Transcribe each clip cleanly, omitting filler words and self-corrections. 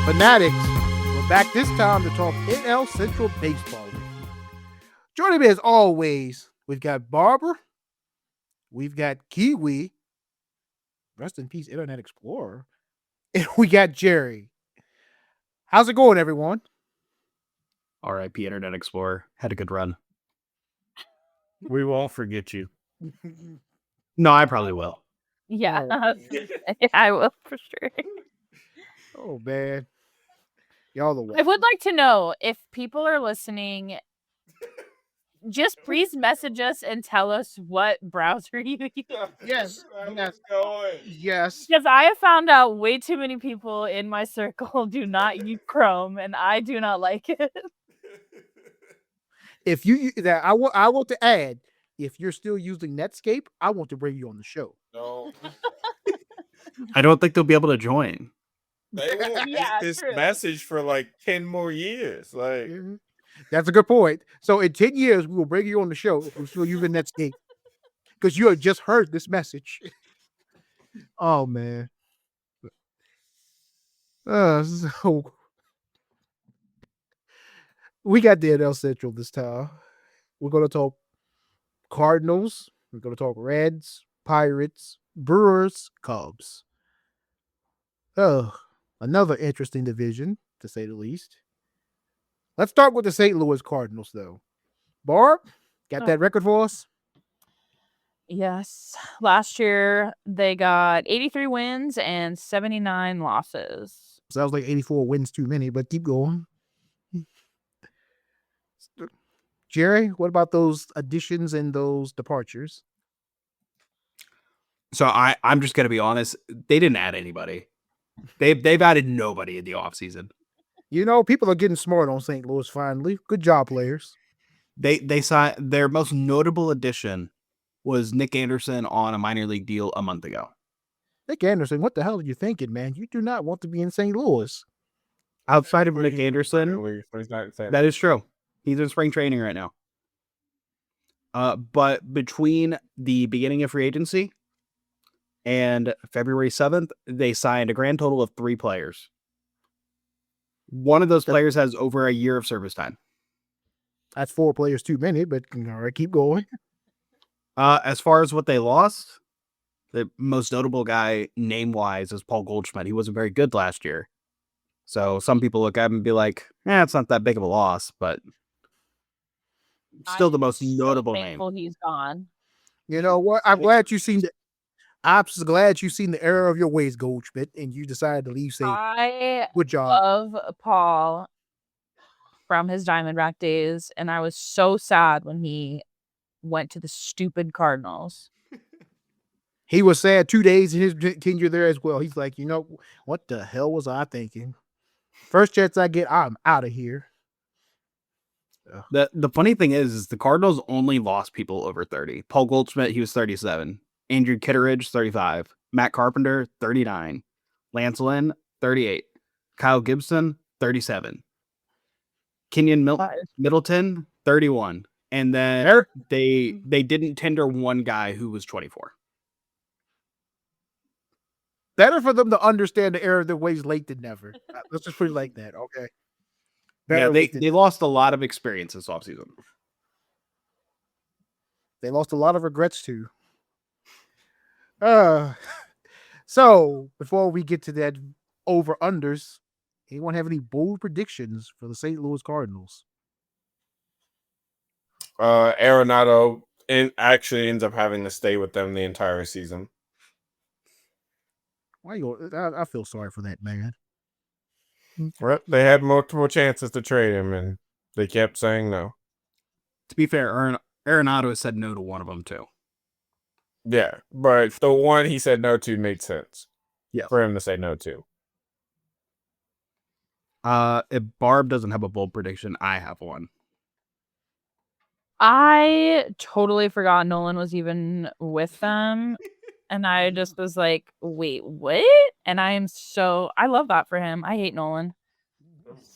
Fanatics. We're back this time to talk NL Central Baseball. Joining me as always, we've got Barber, we've got Kiwi, rest in peace, Internet Explorer, and we got Jerry. How's it going, everyone? R.I.P. Internet Explorer. Had a good run. We won't forget you. No, I probably will. Yeah, I will for sure. Oh, man. Y'all the I would like to know if people are listening. Just please message us and tell us what browser you use. Yes. Yes. Because I have found out way too many people in my circle do not use Chrome, and I do not like it. If you that I want to add, if you're still using Netscape, I want to bring you on the show. No. I don't think they'll be able to join. They won't Yeah, get this true. message for like 10 more years. Like, That's a good point. So in 10 years, we will bring you on the show if we're still using Netscape. Because you have just heard this message. Oh, man. So we got the NL Central this time. We're going to talk Cardinals. We're going to talk Reds, Pirates, Brewers, Cubs. Oh, another interesting division, to say the least. Let's start with the St. Louis Cardinals, though. Barb, got that record for us? Yes. Last year, they got 83 wins and 79 losses. Sounds like 84 wins too many, but keep going. Jerry, what about those additions and those departures? So I'm just gonna be honest. They didn't add anybody. They've added nobody in the offseason. You know, people are getting smart on St. Louis finally. Good job, players. They signed their most notable addition was Nick Anderson on a minor league deal a month ago. Nick Anderson, what the hell are you thinking, man? You do not want to be in St. Louis. Outside of Nick Anderson, that is true. He's in spring training right now. But between the beginning of free agency and February 7th, they signed a grand total of 3 players. One of those players has over a year of service time. That's 4 players too many, but all right, keep going. As far as what they lost, the most notable guy name-wise is Paul Goldschmidt. He wasn't very good last year. So some people look at him and be like, it's not that big of a loss, but still the most notable name. He's gone. You know what? I'm glad you've seen the error of your ways, Goldschmidt, and you decided to leave St. Good job. Love Paul from his Diamondback days, and I was so sad when he went to the stupid Cardinals. He was sad 2 days in his tenure there as well. He's like, you know, what the hell was I thinking? First chance I get, I'm out of here. The funny thing is the Cardinals only lost people over 30. Paul Goldschmidt, he was 37. Andrew Kitteridge, 35. Matt Carpenter, 39. Lance Lynn, 38. Kyle Gibson, 37. Kenyon Middleton, 31. And then they didn't tender one guy who was 24. Better for them to understand the error of their ways late than never. Let's just put it like that, okay? They lost a lot of experience this offseason. They lost a lot of regrets too. So before we get to that over-unders, anyone have any bold predictions for the St. Louis Cardinals? Arenado actually ends up having to stay with them the entire season. I feel sorry for that man. Well, they had multiple chances to trade him, and they kept saying no. To be fair, Arenado said no to one of them too. Yeah, but the one he said no to made sense. Yeah, for him to say no to. If Barb doesn't have a bold prediction, I have one. I totally forgot Nolan was even with them. And I just was like, wait, what? And I love that for him. I hate Nolan.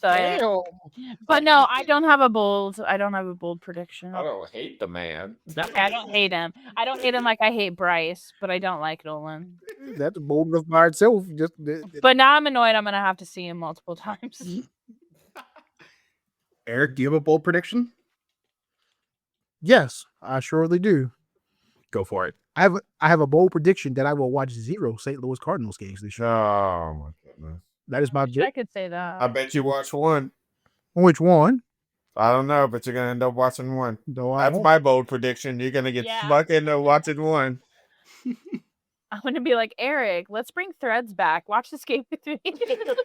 But no, I don't have a bold prediction. I don't hate the man. Okay, I don't hate him. I don't hate him like I hate Bryce, but I don't like Nolan. That's bold enough by itself. Just But now I'm annoyed. I'm gonna have to see him multiple times. Eric, do you have a bold prediction? yes, I surely do. Go for it. I have a bold prediction that I will watch 0 St. Louis Cardinals games this year. Oh my goodness. That is my I could say that. I bet you watch one. Which one? I don't know, but you're gonna end up watching one. No, I That's won't. my bold prediction. You're gonna get Yeah. stuck into watching one. I'm gonna be like, Eric, let's bring Threads back. Watch this game with me.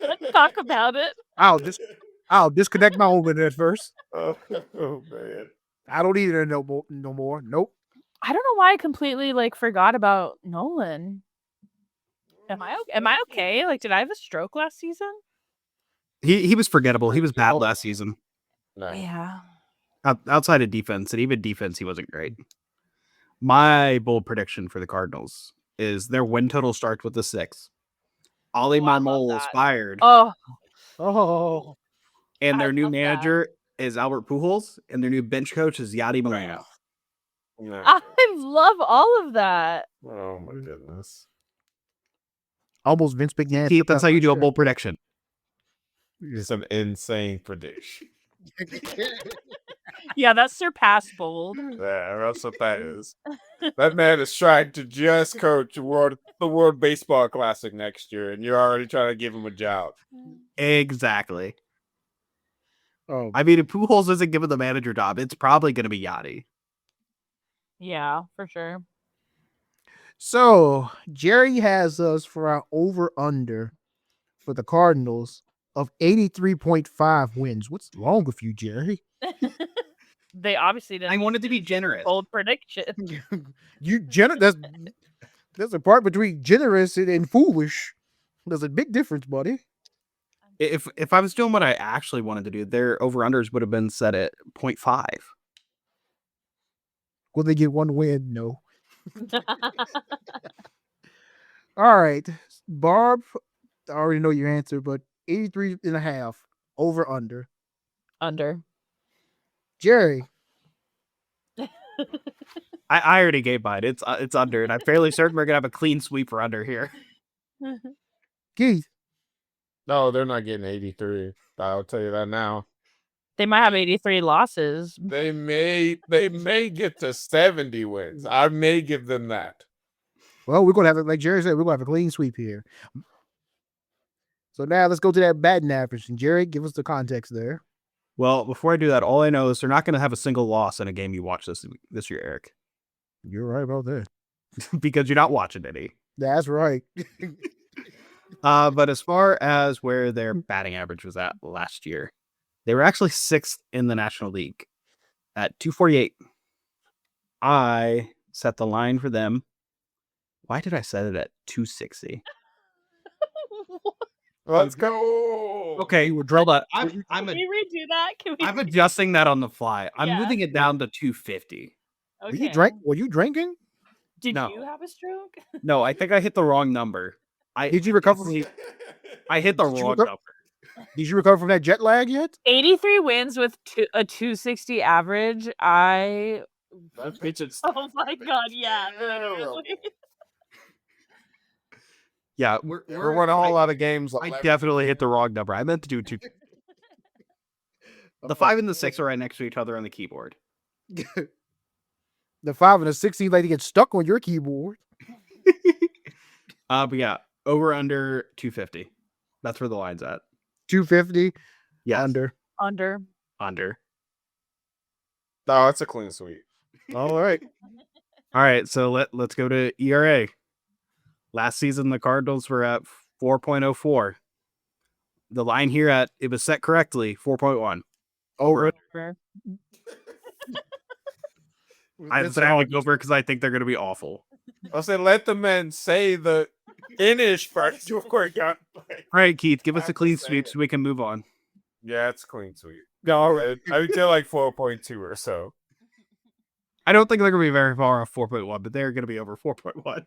Let's talk about it. I'll disconnect my own internet first. Oh man. I don't need it no more. Nope. I don't know why I completely forgot about Nolan. Am I okay? Like, did I have a stroke last season? He was forgettable. He was bad last season. No. Yeah. Outside of defense, and even defense, he wasn't great. My bold prediction for the Cardinals is their win total starts with a 6. Ollie Oh, I love Marmol is that. fired, Oh, and I their new love that. manager is Albert Pujols, and their new bench coach is Yadi Molina. No. I love all of that. Oh my goodness. almost Vince McMahon. Keith, that's how you do a bold prediction. It's an insane prediction. Yeah, that's surpassed bold. Yeah, that's what that is. That man is trying to just coach the World Baseball Classic next year, and you're already trying to give him a job. Exactly. Oh, I mean, if Pujols isn't given the manager job, it's probably going to be Yachty. Yeah, for sure. so Jerry has us for our over/under for the Cardinals of 83.5 wins. What's wrong with you, Jerry? They obviously didn't. I wanted to be generous. Bold prediction. There's a part between generous and foolish. There's a big difference, buddy. If I was doing what I actually wanted to do, their over-unders would have been set at 0.5. Will they get one win? No. All right, Barb. I already know your answer, but 83.5 over/under. Under. Jerry. I already gave mine. It's under, and I'm fairly certain we're gonna have a clean sweep for under here. Keith. No, they're not getting 83. I'll tell you that now. They might have 83 losses. They may get to 70 wins. I may give them that. Well, we're gonna have, like Jerry said, we're gonna have a clean sweep here. So now let's go to that batting average. And Jerry, give us the context there. Well, before I do that, all I know is they're not going to have a single loss in a game you watch this year, Eric, You're right about that. because you're not watching any. That's right. But as far as where their batting average was at last year, they were actually 6th in the National League at 248. I set the line for them. Why did I set it at 260? Let's go. Okay, we're drilled out. Can we redo that? I'm adjusting that on the fly. I'm Yeah. moving it down to 250. Okay. Were you drinking? Did No. you have a stroke? No, I think I hit the wrong number. Did you recover? I hit the Did you wrong recover- number. Did you recover from that jet lag yet? 83 wins with a 260 average. That pitch is Oh my god, yeah. Yeah, we're winning a whole lot of games. I definitely hit the wrong number. I meant to do 2. The 5 and the 6 are right next to each other on the keyboard. The 5 and the 16 like to get stuck on your keyboard. But yeah, over under 250. That's where the line's at. 250. Yeah, Under. Under. No, it's a clean sweep. All right. All right, so let's go to ERA. Last season, the Cardinals were at 4.04. The line here it was set correctly, 4.1. Over. I'm saying over because I think they're going to be awful. I'll say let the men say the finish first before it got. All right, Keith, give us I'm a clean just sweep saying. so we can move on. Yeah, it's clean sweep. All right. I would say like 4.2 or so. I don't think they're going to be very far off 4.1, but they're going to be over 4.1.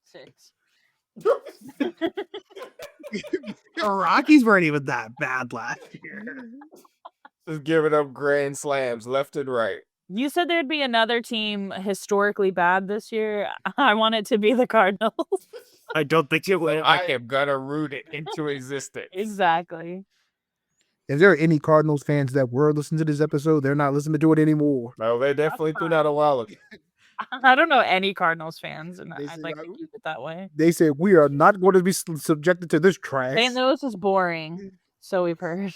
6. The Rockies weren't even that bad last year. Just giving up grand slams left and right. You said there'd be another team historically bad this year. I want it to be the Cardinals. I don't think it will. I am gonna root it into existence. Exactly. If there are any Cardinals fans that were listening to this episode, they're not listening to it anymore. No, they definitely threw that a while ago. I don't know any Cardinals fans, and They I'd say like that- to keep it that way. They said we are not going to be subjected to this trash. St. Louis is boring, so we've heard.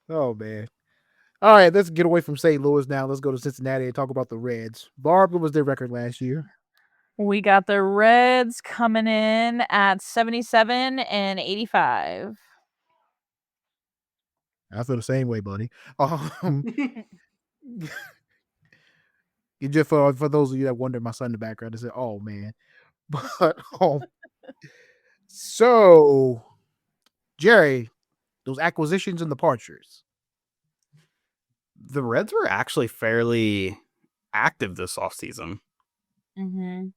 Oh man. All right, let's get away from St. Louis now. Let's go to Cincinnati and talk about the Reds. Barb, what was their record last year? We got the Reds coming in at 77 and 85. I feel the same way, buddy. You just for those of you that wonder, my son in the background, they said, "Oh man," but so Jerry, those acquisitions and departures. The Reds were actually fairly active this offseason. Mm-hmm.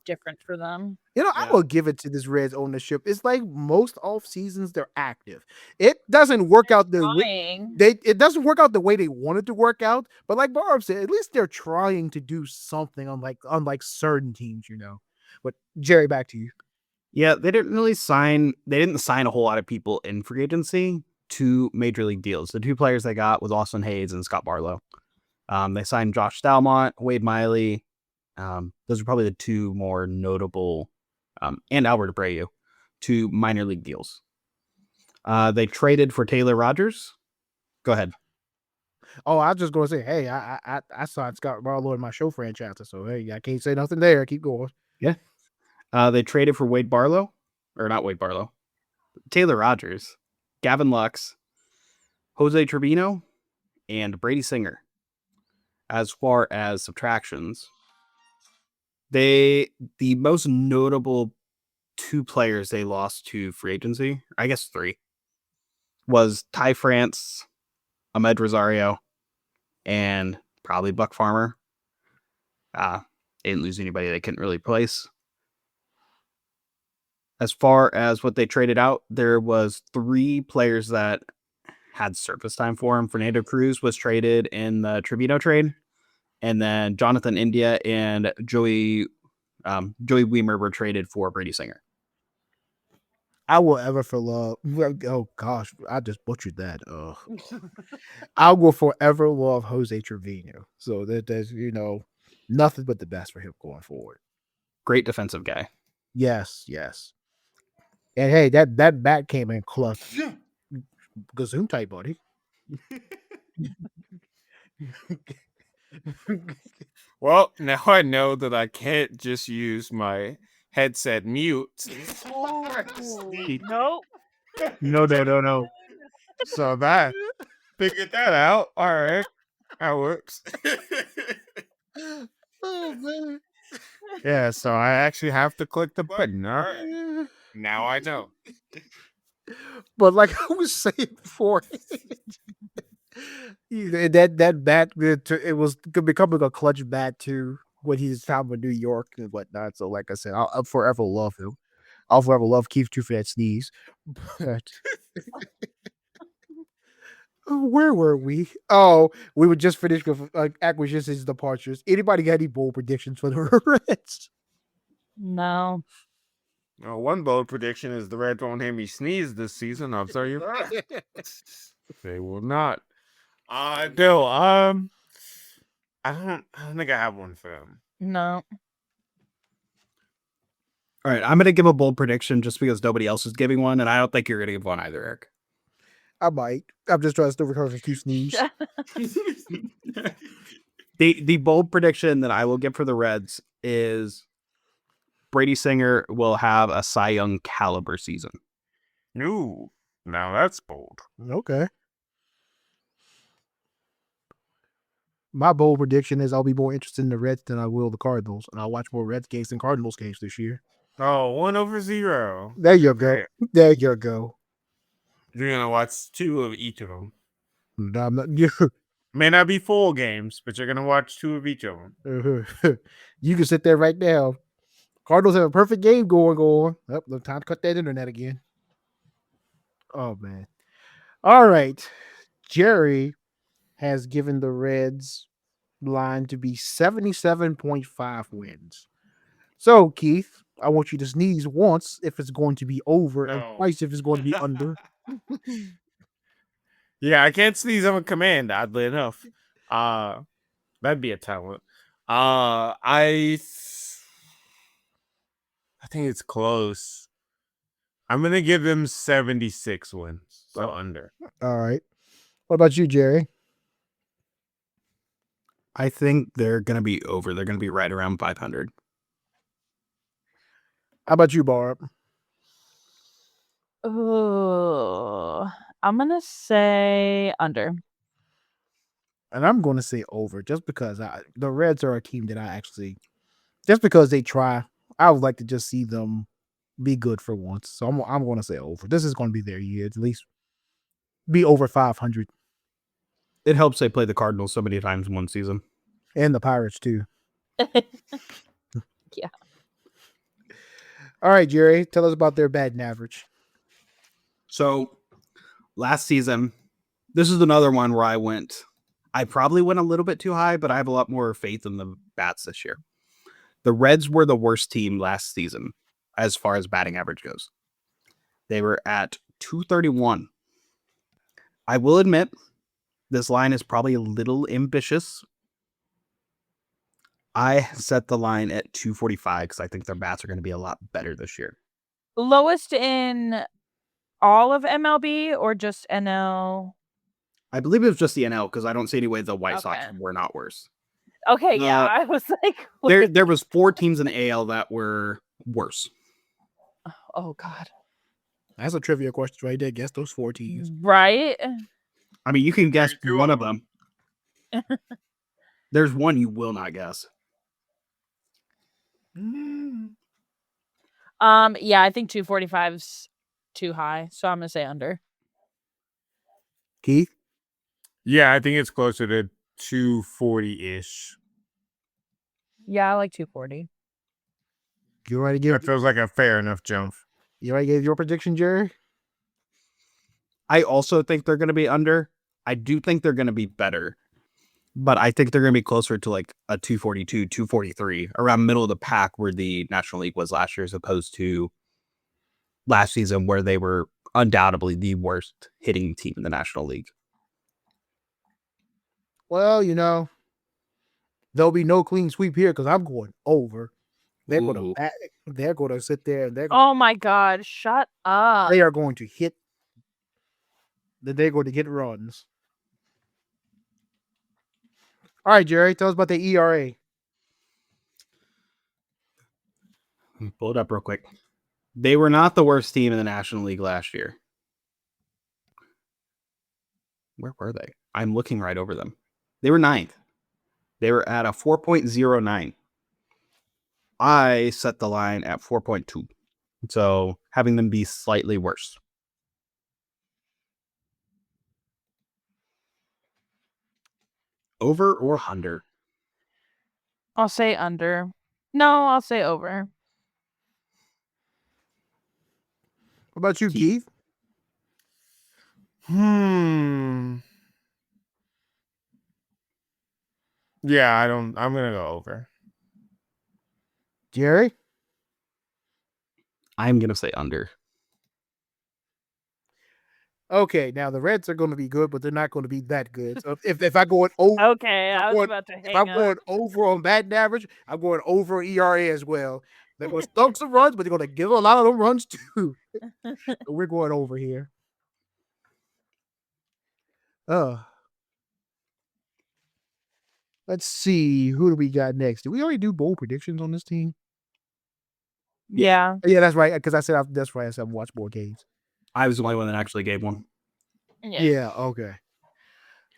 Different for them. You know, I will give it to this Reds ownership. It's like most off seasons, they're active. It doesn't work out the way Trying. it doesn't work out the way they wanted to work out. But like Barb said, at least they're trying to do something unlike certain teams, you know. But Jerry, back to you. Yeah, they didn't sign a whole lot of people in free agency to major league deals. The two players they got was Austin Hayes and Scott Barlow. They signed Josh Stalmont, Wade Miley. Those are probably the two more notable, and Albert Abreu, two minor league deals. They traded for Taylor Rogers. Go ahead. Oh, I was just gonna say, hey, I signed Scott Barlow in my show franchise, so hey, I can't say nothing there. Keep going. Yeah. They traded for Wade Barlow, or not Wade Barlow, Taylor Rogers, Gavin Lux, Jose Trevino, and Brady Singer. As far as subtractions, the most notable two players they lost to free agency, I guess three, was Ty France, Ahmed Rosario, and probably Buck Farmer. They didn't lose anybody they couldn't really place. As far as what they traded out, there was three players that had surface time for him. Fernando Cruz was traded in the Trevino trade, and then Jonathan India and Joey Weimer were traded for Brady Singer. I will ever for love. Oh gosh, I just butchered that. I will forever love Jose Trevino. So there's nothing but the best for him going forward. Great defensive guy. Yes. And hey, that bat came in clutch. Gazoon type, buddy. Well, now I know that I can't just use my headset mute. Nope. No. So that figured that out. All right, that works. Oh man. Yeah, so I actually have to click the button. All right, now I know. But like I was saying before, that bat it was becoming a clutch bat too when he's found in New York and whatnot. So like I said, I'll forever love him. I'll forever love Keith too for that sneeze. But where were we? Oh, we were just finished with acquisitions, departures. Anybody got any bold predictions for the Reds? No. One bold prediction is the Reds won't hear me sneeze this season. I'll tell you that. They will not. No. I don't think I have one for them. No. All right, I'm going to give a bold prediction just because nobody else is giving one, and I don't think you're going to give one either, Eric. I might. I'm just trying to still recover from 2 sneeze. The bold prediction that I will give for the Reds is Brady Singer will have a Cy Young caliber season. Ooh, now that's bold. Okay. My bold prediction is I'll be more interested in the Reds than I will the Cardinals, and I'll watch more Reds games than Cardinals games this year. Oh, 1-0. There you go. There you go. You're gonna watch 2 of each of them. No, I'm not. May not be full games, but you're gonna watch 2 of each of them. You can sit there right now, Cardinals have a perfect game going on. Oh, no time to cut that internet again. Oh man. All right. Jerry has given the Reds line to be 77.5 wins. So, Keith, I want you to sneeze once if it's going to be over and No. twice if it's going to be under. Yeah, I can't sneeze on command, oddly enough. That'd be a talent. I think it's close. I'm gonna give them 76 wins. So under. All right. What about you, Jerry? I think they're going to be over. They're going to be right around 500. How about you, Barb? Oh, I'm gonna say under. And I'm going to say over just because the Reds are a team that I actually, just because they try, I would like to just see them be good for once. So I'm going to say over. This is going to be their year, at least be over 500. It helps they play the Cardinals so many times in one season. And the Pirates, too. Yeah. All right, Jerry, tell us about their batting average. So last season, this is another one where I probably went a little bit too high, but I have a lot more faith in the bats this year. The Reds were the worst team last season as far as batting average goes. They were at 231. I will admit, this line is probably a little ambitious. I set the line at 245 because I think their bats are going to be a lot better this year. Lowest in all of MLB or just NL? I believe it was just the NL because I don't see any way the White Sox Okay. were not worse. Okay, yeah. I was like, There was 4 teams in the AL that were worse. oh God. That's a trivia question right there. Guess those 4 teams. Right? I mean, you can guess There's 2 one of of them. There's one you will not guess. Yeah, I think 245's too high, so I'm gonna say under. Keith? Yeah, I think it's closer to 240-ish. Yeah, I like 240. You already gave That feels like a fair enough jump. you already gave your prediction, Jerry? I also think they're going to be under. I do think they're going to be better, but I think they're going to be closer to like a 242, 243, around middle of the pack where the National League was last year, as opposed to last season where they were undoubtedly the worst hitting team in the National League. Well, there'll be no clean sweep here because I'm going over. They're going Ooh. to they're going to sit there and Oh my God, shut up. they are going to hit. They're going to get runs. All right, Jerry, tell us about the ERA. Pull it up real quick. They were not the worst team in the National League last year. Where were they? I'm looking right over them. They were 9th. They were at a 4.09. I set the line at 4.2. So having them be slightly worse. Over or under? I'll say under. No, I'll say over. What about you, Keith? Yeah, I'm gonna go over. Jerry? I'm going to say under. Okay, now the Reds are going to be good, but they're not going to be that good. So if I go over, Okay, I was about to hang if I'm up. going over on batting average, I'm going over ERA as well. They're going to stunk some runs, but they're going to give a lot of them runs too. So we're going over here. Let's see. Who do we got next? Did we already do bold predictions on this team? Yeah. Yeah, that's right. Because I said that's right. I said watch more games. I was the only one that actually gave one. Yeah. Okay.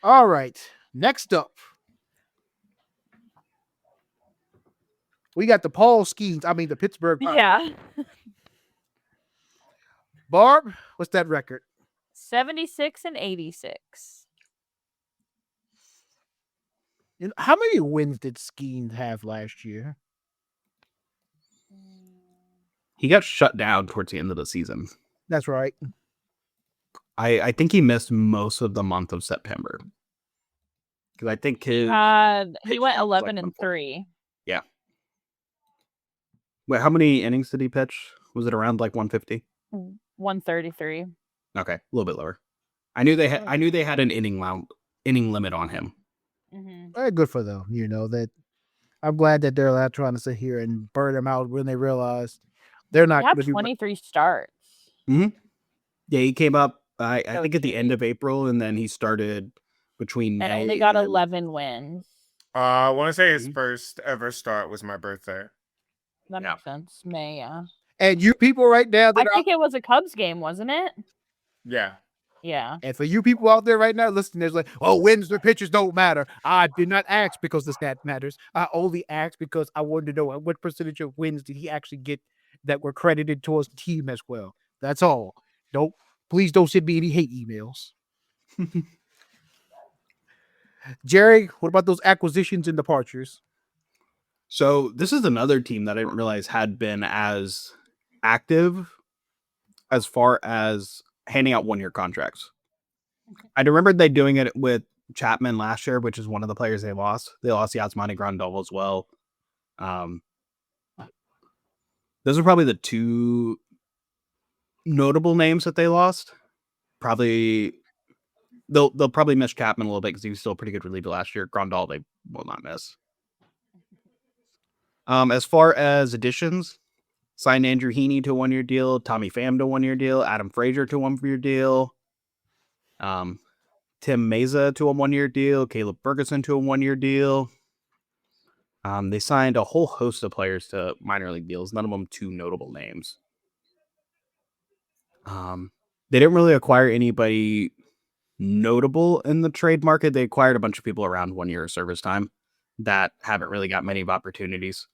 All right. Next up, we got the the Pittsburgh Pirates. Yeah. Barb, what's that record? 76 and 86. How many wins did Skeens have last year? he got shut down towards the end of the season. That's right. I think he missed most of the month of September. Because I think his He went pitch was, like, 11-3. Yeah. Wait, how many innings did he pitch? Was it around like 150? 133. Okay, a little bit lower. I knew they had an inning limit on him. Mm-hmm. Very good for them. That I'm glad that they're not trying to sit here and burn them out when they realize they're not He had going to do. 23 starts. Yeah, he came up. I So think at the cute. end of April, and then he started between And May only got and- 11 wins. I want to say his Mhm. first ever start was my birthday. That Yeah. makes sense. May, yeah. And you people right now that I think it was a Cubs game, wasn't it? Yeah. Yeah. and for you people out there right now listening, there's like, oh, wins or pitches don't matter. I did not ask because the stat matters. I only asked because I wanted to know what percentage of wins did he actually get that were credited towards the team as well. That's all. Please don't send me any hate emails. Jerry, what about those acquisitions and departures? So this is another team that I didn't realize had been as active as far as handing out 1-year contracts. I remember they doing it with Chapman last year, which is one of the players they lost. They lost Yasmani Grandal as well. Those are probably the two notable names that they lost. Probably they'll probably miss Chapman a little bit because he was still a pretty good reliever last year. Grandal they will not miss. As far as additions, signed Andrew Heaney to a 1-year deal, Tommy Pham to a 1-year deal, Adam Frazier to a 1-year deal, Tim Meza to a 1-year deal, Caleb Ferguson to a 1-year deal. They signed a whole host of players to minor league deals, none of them too notable names. They didn't really acquire anybody notable in the trade market. They acquired a bunch of people around 1 year of service time that haven't really got many opportunities.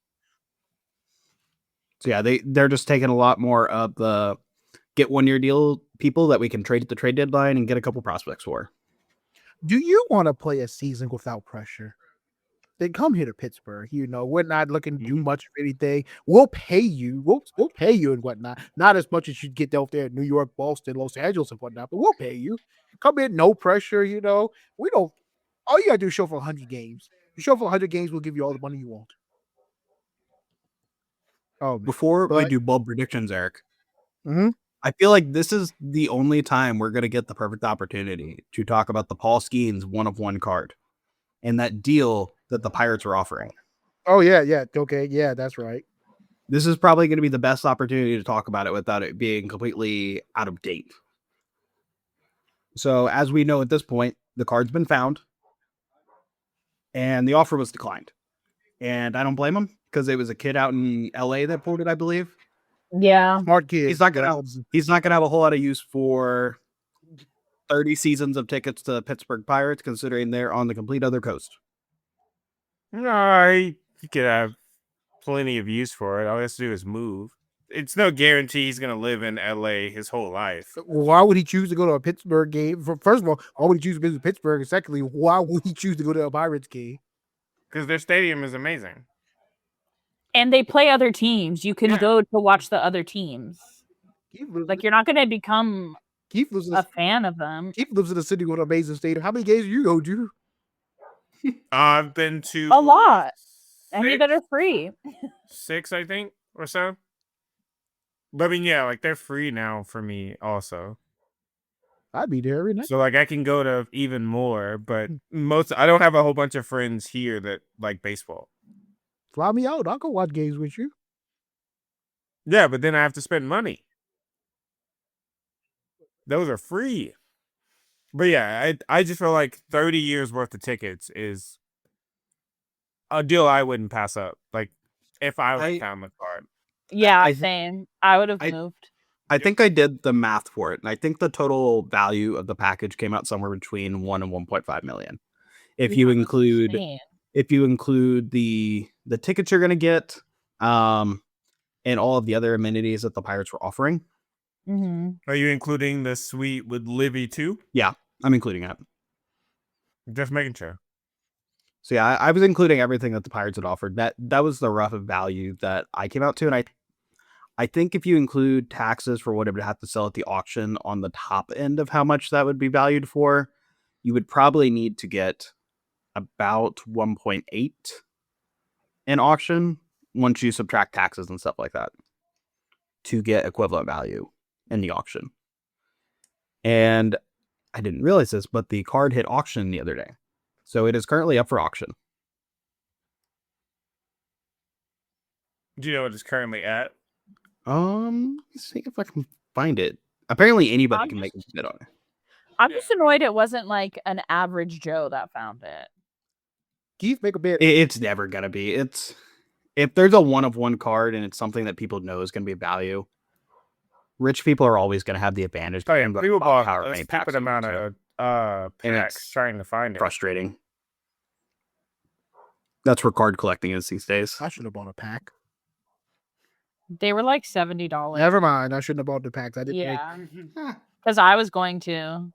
So yeah, they're just taking a lot more of the get 1-year deal people that we can trade at the trade deadline and get a couple prospects for. Do you want to play a season without pressure? Then come here to Pittsburgh. We're not looking to do much of anything. We'll pay you. We'll pay you and whatnot. Not as much as you get out there in New York, Boston, Los Angeles, and whatnot, but we'll pay you. Come in, no pressure. We don't. All you gotta do is show for 100 games. You show for 100 games, we'll give you all the money you want. Oh, man. Before we But- do bold predictions, Eric, Mhm. I feel like this is the only time we're going to get the perfect opportunity to talk about the Paul Skeens 1-of-1 card and that deal that the Pirates were offering. Oh yeah. Okay, yeah, that's right. This is probably going to be the best opportunity to talk about it without it being completely out of date. So as we know at this point, the card's been found and the offer was declined. And I don't blame him because it was a kid out in LA that pulled it, I believe. Yeah. Smart kid. He's not gonna have a whole lot of use for 30 seasons of tickets to the Pittsburgh Pirates, considering they're on the complete other coast. No, he could have plenty of use for it. All he has to do is move. It's no guarantee he's going to live in LA his whole life. Why would he choose to go to a Pittsburgh game? First of all, why would he choose to visit Pittsburgh? And secondly, why would he choose to go to a Pirates game? Because their stadium is amazing. And they play other teams. You can Yeah. go to watch the other teams. Like, you're not going to become Keith lives in a fan of them. Keith lives in a city with an amazing stadium. How many games do you go to? I've been to A lot. Any 6, that are free. 6, I think, or so. But I mean, yeah, like they're free now for me also. I'd be there every night. So like I can go to even more, but I don't have a whole bunch of friends here that like baseball. Fly me out. I'll go watch games with you. Yeah, but then I have to spend money. Those are free. But yeah, I just feel like 30 years worth of tickets is a deal I wouldn't pass up. Like if I found the card. Yeah, same. I would have moved. I think I did the math for it, and I think the total value of the package came out somewhere between 1 and 1.5 million. If you include the tickets you're going to get, and all of the other amenities that the Pirates were offering. Mm-hmm. Are you including the suite with Livy too? Yeah, I'm including that. Just making sure. So yeah, I was including everything that the Pirates had offered. That was the rough value that I came out to, and I think if you include taxes for what it would have to sell at the auction on the top end of how much that would be valued for, you would probably need to get about 1.8 in auction once you subtract taxes and stuff like that to get equivalent value in the auction. And I didn't realize this, but the card hit auction the other day. So it is currently up for auction. Do you know what it's currently at? Let's see if I can find it. Apparently anybody I'm can make a just- bid on it. I'm just annoyed it wasn't like an average Joe that found it. Keith, make a bid. It's never gonna be. It's if there's a one of one card and it's something that people know is gonna be value. Rich people are always gonna have the advantage. Oh yeah, but people bought power a many stupid packs amount so of And packs it's trying to find it. frustrating. That's where card collecting is these days. I should have bought a pack. They were like $70. Never mind. I shouldn't have bought the packs. I didn't. Yeah, because I was going to.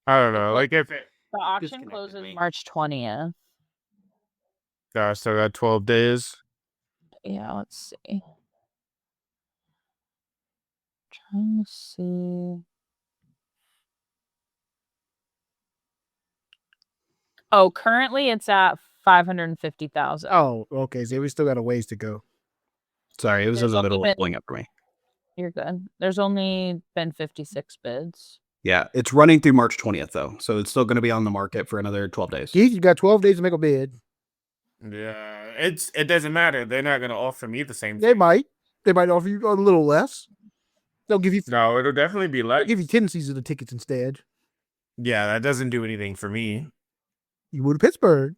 I don't know. Like if it, The auction Disconnected closes me. March 20th. so that 12 days. Yeah, let's see. Trying to see. Oh, currently it's at 550,000. Oh, okay. So we still got a ways to go. Sorry, it was in There's the only middle been- of pulling up for me. You're good. There's only been 56 bids. Yeah, it's running through March 20th though, so it's still going to be on the market for another 12 days. Keith, you got 12 days to make a bid. Yeah, it doesn't matter. They're not gonna offer me the same. They might. They might offer you a little less. They'll give you. No, it'll definitely be They'll less. give you 10 seasons of tickets instead. Yeah, that doesn't do anything for me. You move to Pittsburgh.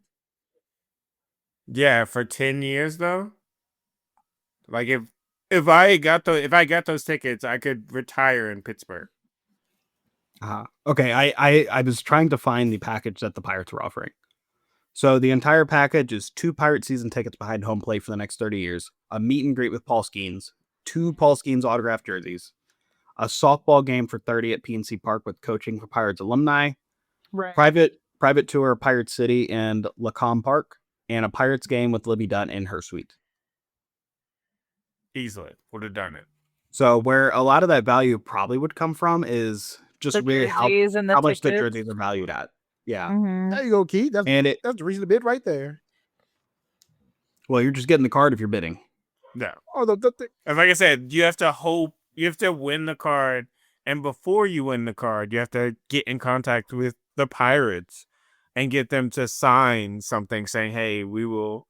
Yeah, for 10 years though. Like if I got those tickets, I could retire in Pittsburgh. Okay, I was trying to find the package that the Pirates were offering. So the entire package is 2 Pirate season tickets behind home plate for the next 30 years, a meet and greet with Paul Skeens, 2 Paul Skeens autographed jerseys, a softball game for 30 at PNC Park with coaching for Pirates alumni, Right. private tour of Pirate City and Lacombe Park, and a Pirates game with Libby Dunn in her suite. Easily would have done it. So where a lot of that value probably would come from is just The really how jerseys and the much the tickets. jerseys are valued at. Yeah. Mhm. There you go, Keith. That's And it, the reason to bid right there. well, you're just getting the card if you're bidding. No. Oh, And like I said, you have to win the card, and before you win the card, you have to get in contact with the Pirates and get them to sign something saying, "Hey, we will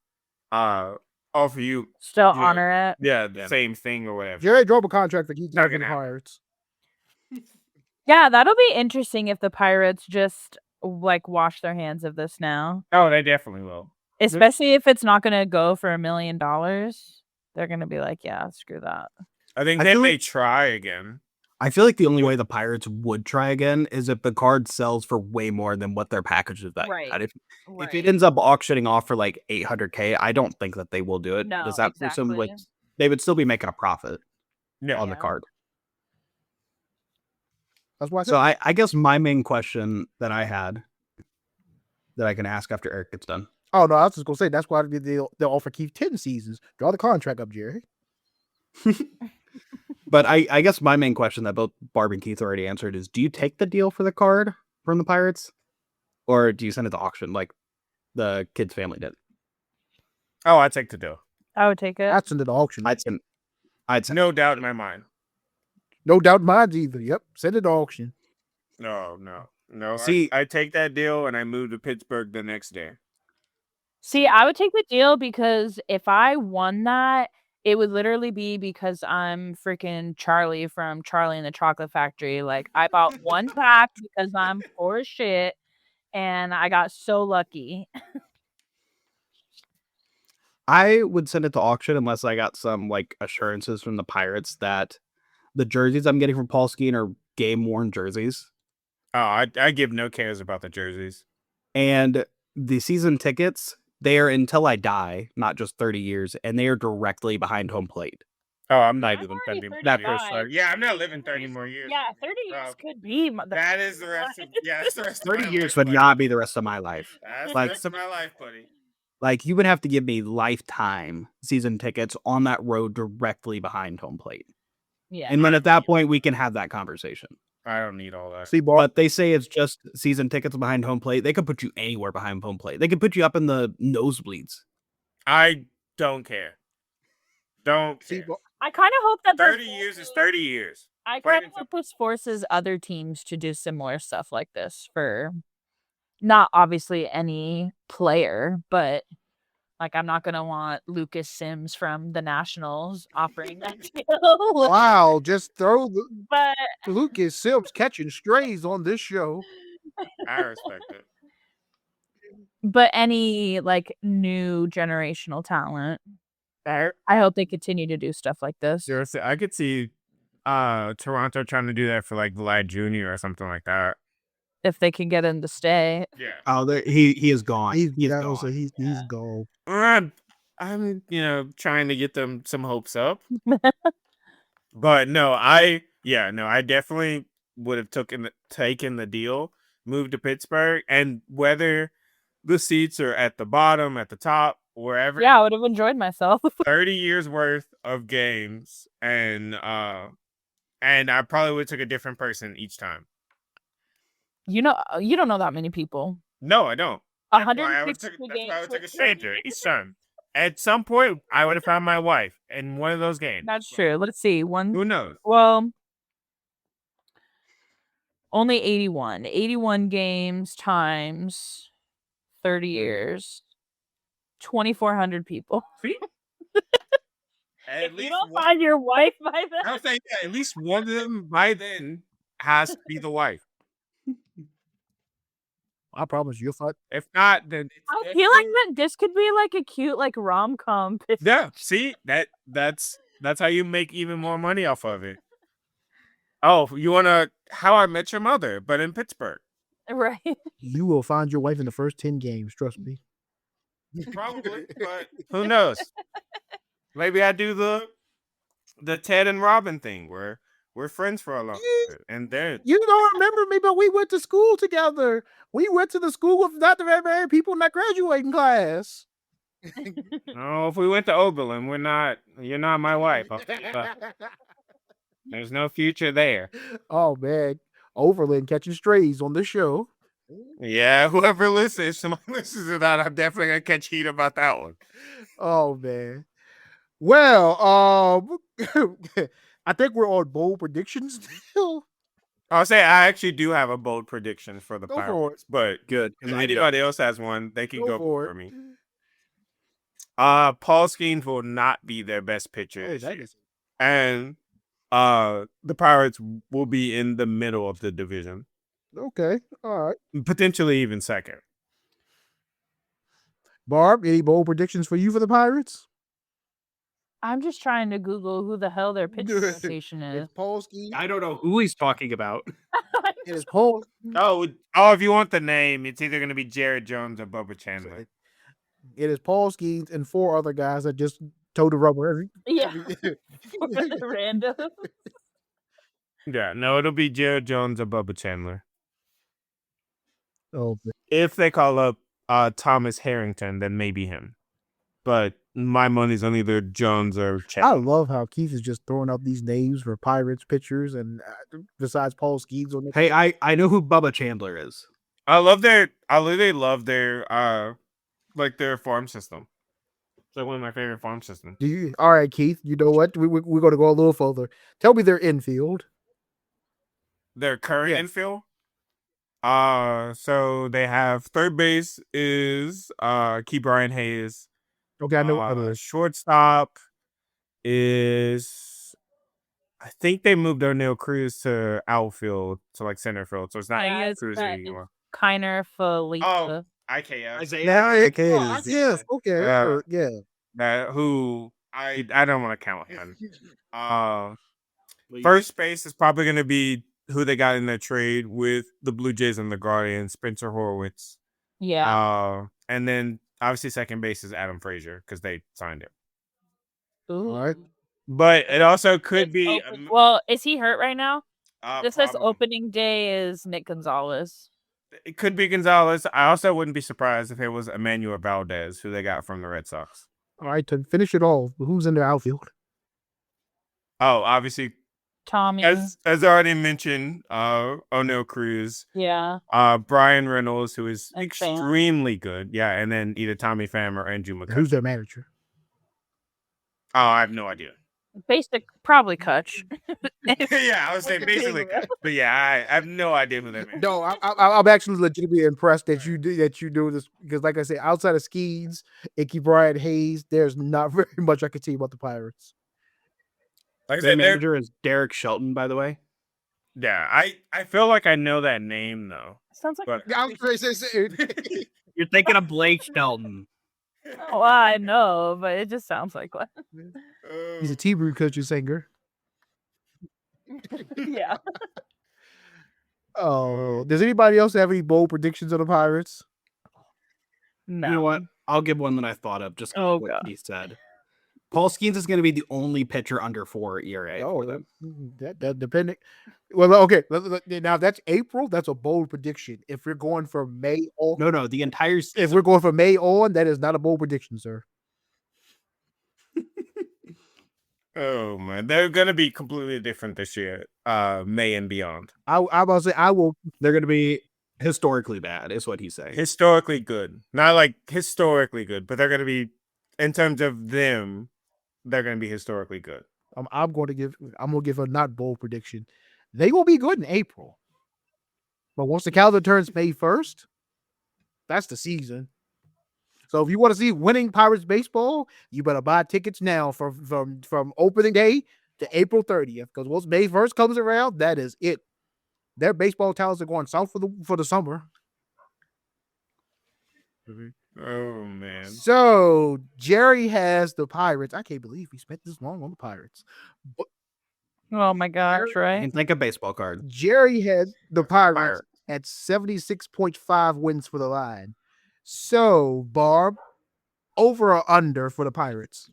offer you Still Yeah. honor it. the same thing or whatever." Jerry drove a contract that he's Not not going gonna to happen. Pirates. Yeah, that'll be interesting if the Pirates just like wash their hands of this now. Oh, they definitely will. Especially if it's not going to go for $1 million. They're going to be like, yeah, screw that. I think I they feel may like- try again. I feel like the only way the Pirates would try again is if the card sells for way more than what their package is valued Right. at. If it ends up auctioning off for like $800K, I don't think that they will do it. No, Does that presume like exactly. they would still be making a profit Yeah. on the Yeah. card? That's why I said So I guess my main question that I had that I can ask after Eric gets done. Oh, no, I was just going to say, that's why they'll offer Keith 10 seasons. Draw the contract up, Jerry. But I guess my main question that both Barb and Keith already answered is, do you take the deal for the card from the Pirates? Or do you send it to auction like the kid's family did? Oh, I take the deal. I would take it. That's into the auction. I'd send No doubt in my mind. No doubt mine either. Yep. Send it to auction. No. See- I take that deal and I move to Pittsburgh the next day. See, I would take the deal because if I won that, it would literally be because I'm freaking Charlie from Charlie and the Chocolate Factory. Like, I bought one pack because I'm poor as shit, and I got so lucky. I would send it to auction unless I got some like assurances from the Pirates that the jerseys I'm getting from Paul Skeen are game worn jerseys, Oh, I give no cares about the jerseys. and the season tickets, they are until I die, not just 30 years, and they are directly behind home plate. Oh, I'm not I'm even already 30. 35. Yeah, I'm not living 30 more years. Yeah, 30 years Bro, could be. That is the rest of that's the rest of 30 my years life, would buddy. not be the rest of my life. That's like, the rest of my life, buddy. Like, you would have to give me lifetime season tickets on that road directly behind home plate. Yeah. And then at that point, we can have that conversation. I don't need all that. See, Barb, But they say it's just season tickets behind home plate. They could put you anywhere behind home plate. They could put you up in the nosebleeds. I don't care. Don't see, care. Bar- I kind of hope that 30 years is 30 years. I Plain kind and of hope this forces other teams to do similar stuff like this for not obviously any player, but like I'm not gonna want Lucas Sims from the Nationals offering that deal. wow, just throw the But Lucas Sims catching strays on this show. I respect it. any like new generational talent, Fair. I hope they continue to do stuff like this. Seriously, I could see Toronto trying to do that for like Vlad Jr. or something like that. If they can get him to stay. Yeah. Oh, he is gone. He's Also, gone. he's gone. I'm trying to get them some hopes up. But no, I definitely would have taken the deal, moved to Pittsburgh, and whether the seats are at the bottom, at the top, wherever. Yeah, I would have enjoyed myself. 30 years worth of games, and I probably would have took a different person each time. You don't know that many people. No, I don't. That's why I would 162 that's why I would take a games. stranger each time. At some point, I would have found my wife in one of those games. That's true. Let's see. Who knows? Well, only 81. 81 games times 30 years. 2,400 people. See? If you don't find your wife by then. I was saying, at least one of them by then has to be the wife. I promise you'll find. If not, then I feel like that this could be like a cute like rom-com. Yeah, see that's how you make even more money off of it. Oh, you wanna How I Met Your Mother, but in Pittsburgh. Right. You will find your wife in the first 10 games. Trust me. Probably, but who knows? Maybe I do the Ted and Robin thing where we're friends for a long time, and then You don't remember me, but we went to school together. We went to the school with not the very many people in that graduating class. no, if we went to Oberlin, you're not my wife. There's no future there. Oh man, Overland catching strays on this show. Yeah, whoever listens, someone listens to that, I'm definitely gonna catch heat about that one. Oh man. Well, I think we're on bold predictions still. I'll say I actually do have a bold prediction for the Go for Pirates, but Good. if anybody else has one, they can go for for it. me. Paul Skeens will not be their best pitcher, Oh, this that year. is- And the Pirates will be in the middle of the division, Okay. All right. potentially even second. Barb, any bold predictions for you for the Pirates? I'm just trying to Google who the hell their pitching rotation is. It's Paul Skeens. I don't know who he's talking about. It is Paul. Oh, if you want the name, it's either going to be Jared Jones or Bubba Chandler. It is Paul Skeens and 4 other guys that just towed the rubber. Yeah. Random. Yeah, no, it'll be Jared Jones or Bubba Chandler. Oh, man. If they call up Thomas Harrington, then maybe him. But my money's on either Jones or I Chandler. love how Keith is just throwing out these names for Pirates pitchers, and besides Paul Skeens on it. Hey, I know who Bubba Chandler is. I literally love their their farm system. It's like one of my favorite farm systems. Do you? All right, Keith. You know what? We're going to go a little further. Tell me their infield. Their current Yes. infield. So they have third base is Key Brian Hayes. Okay, I know others. Shortstop is, I think they moved O'Neal Cruz to outfield, to like center field. So it's not Yeah, Cruz that anymore. Kiner Felipe. Oh, IKF. Isaiah. Now, okay, Oh, yes, okay, Yeah. yeah. That who I don't want to count him. First base is probably going to be who they got in their trade with the Blue Jays and the Guardians, Spencer Horwitz. Yeah. And then obviously second base is Adam Frazier because they signed him. Ooh. All right. But it also could be. Well, is he hurt right now? This says probably. opening day is Nick Gonzalez. It could be Gonzalez. I also wouldn't be surprised if it was Emmanuel Valdez, who they got from the Red Sox. All right, to finish it off, who's in their outfield? Oh, obviously, Tommy. as already mentioned, O'Neal Cruz, Yeah. Brian Reynolds, who is And Pham. extremely good. Yeah, and then either Tommy Pham or Andrew McCutcheon. Who's their manager? Oh, I have no idea. Basic, probably Kutch. Yeah, I was saying basically, but yeah, I have no idea who that man. No, I'm actually legitimately impressed that you do this because, like I said, outside of Skeens, Icky Brian Hayes, there's not very much I can tell you about the Pirates. Like I Their said, manager is Derek Shelton, by the way. yeah, I feel like I know that name though. Sounds like. But You're thinking of Blake Shelton. Well, I know, but it just sounds like one. He's a T-Brew country singer. Yeah. Oh, does anybody else have any bold predictions on the Pirates? No. You know what? I'll give one that I thought of just Oh, what God. he said. Paul Skeens is going to be the only pitcher under 4 ERA. Oh, for them. that depending. Well, okay. Now that's April. That's a bold prediction. If we're going from May on, No, the entire season. if we're going from May on, that is not a bold prediction, sir. Oh man, they're gonna be completely different this year, May and beyond. I'm about to say I will. They're going to be historically bad, is what he's saying. Historically good, not like historically good, but they're gonna be, in terms of them, they're gonna be historically good. I'm going to give a not bold prediction. They will be good in April, but once the calendar turns May 1st, that's the season. So if you want to see winning Pirates baseball, you better buy tickets now from opening day to April 30th. Because once May 1st comes around, that is it. Their baseball talents are going south for the summer. Oh man, So Jerry has the Pirates. I can't believe we spent this long on the Pirates. But Oh my gosh, You right? can think a baseball card. Jerry had the Pirates at 76.5 wins for the line. So, Barb, over or under for the Pirates?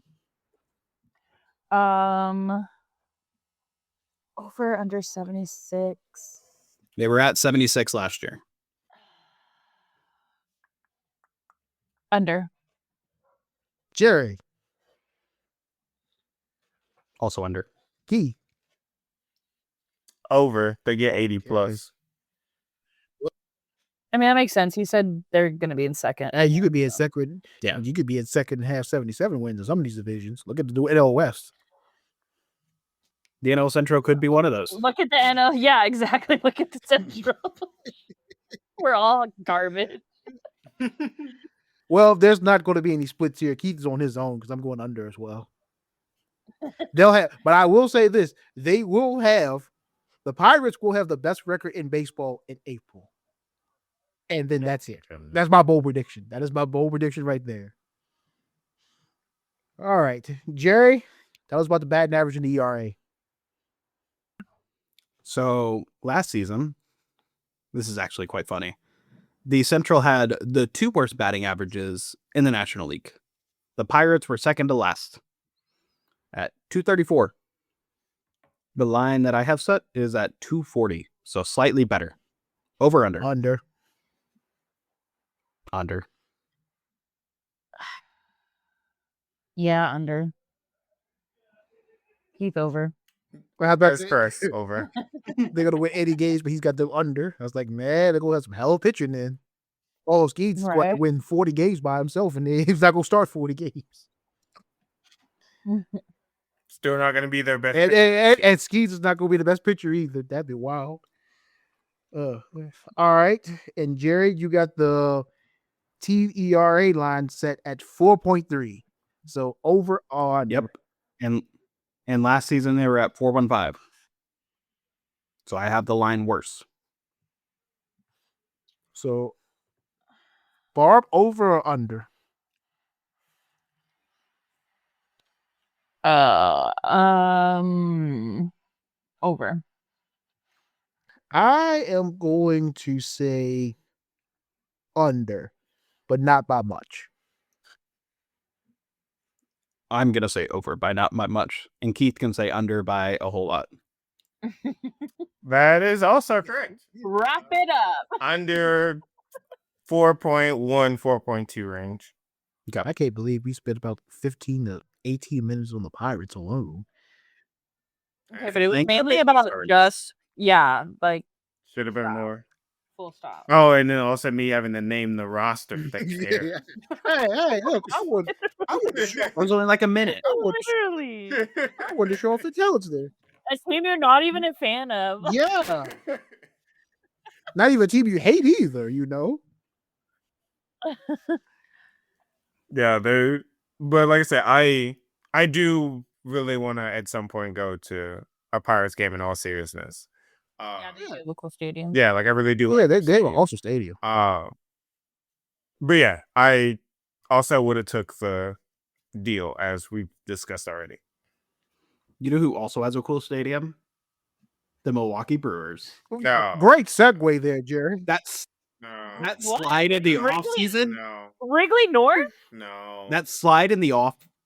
Over under 76. They were at 76 last year. Under. Jerry, Also under. Key. over. They get 80 plus. I mean, that makes sense. He said they're going to be in second. You could be in second. Yeah. You could be in second and have 77 wins in some of these divisions. Look at the NL West. The NL Central could be one of those. Look at the NL. Yeah, exactly. Look at the Central. We're all garbage. Well, there's not going to be any splits here. Keith is on his own because I'm going under as well. They'll have, but I will say this: the Pirates will have the best record in baseball in April, and then that's it. That's my bold prediction. That is my bold prediction right there. All right, Jerry, tell us about the batting average and the ERA. So last season, this is actually quite funny. The Central had the 2 worst batting averages in the National League. The Pirates were second to last at 234. The line that I have set is at 240, so slightly better. Over under. Under. Under. Yeah, under. Keith over. Well, how about That's correct. Over. they're gonna win 80 games, but he's got them under. I was like, man, they're gonna have some hell of pitching then. Oh, Skeets is going to Right. win 40 games by himself, and he's not gonna start 40 games. Still not gonna be their best. And Skeets is not gonna be the best pitcher either. That'd be wild. All right. And Jerry, you got the TERA line set at 4.3. So over on. Yep. And last season they were at 415. So I have the line worse. So Barb, over or under? Over. I am going to say under, but not by much. I'm going to say over by not by much. And Keith can say under by a whole lot. That is also correct. Wrap it up. Under 4.1, 4.2 range. God, I can't believe we spent about 15 to 18 minutes on the Pirates alone. Okay, but it was Think of mainly it, about sorry. just like Should have been more. full stop. Oh, and then also me having to name the roster next year. Hey, look, I want to show, It was only like a minute. Literally. I want to show off the talents there. A team you're not even a fan of. Yeah, not even a team you hate either. You know. Yeah, but like I said, I do really want to at some point go to a Pirates game in all seriousness. Yeah, they do local stadium. Yeah, like I really do. Oh, yeah, like they were stadium. also stadium. But yeah, I also would have took the deal as we discussed already. You know who also has a cool stadium? The Milwaukee Brewers. No. Great segue there, Jerry. That's No. that What? slide in the Really? off season. No. Wrigley North? No. That slide in the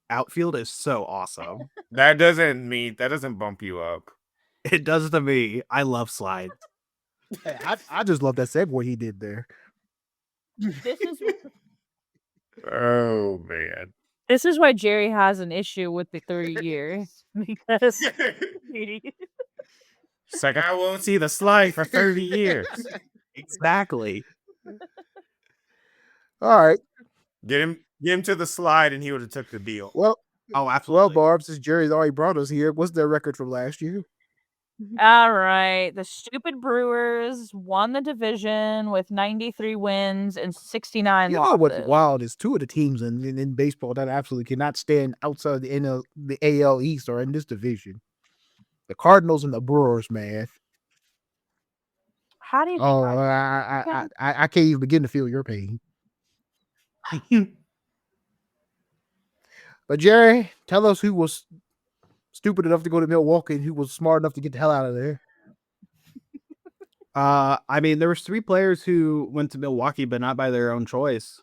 outfield is so awesome. That doesn't bump you up. It does to me. I love slides. Hey, I just love that segue he did there. This is Oh man. this is why Jerry has an issue with the 3 year because It's like I won't see the slide for 30 years. Exactly. All right. Get him to the slide and he would have took the deal. Well, Oh, absolutely. Barb, since Jerry's already brought us here, what's their record from last year? all right. The stupid Brewers won the division with 93 wins and 69 You know losses. what's wild is two of the teams in baseball that absolutely cannot stand outside the AL East or in this division. The Cardinals and the Brewers, man. How do you Oh, I can't even begin to feel your pain. But Jerry, tell us who was stupid enough to go to Milwaukee and who was smart enough to get the hell out of there. I mean, there was 3 players who went to Milwaukee, but not by their own choice.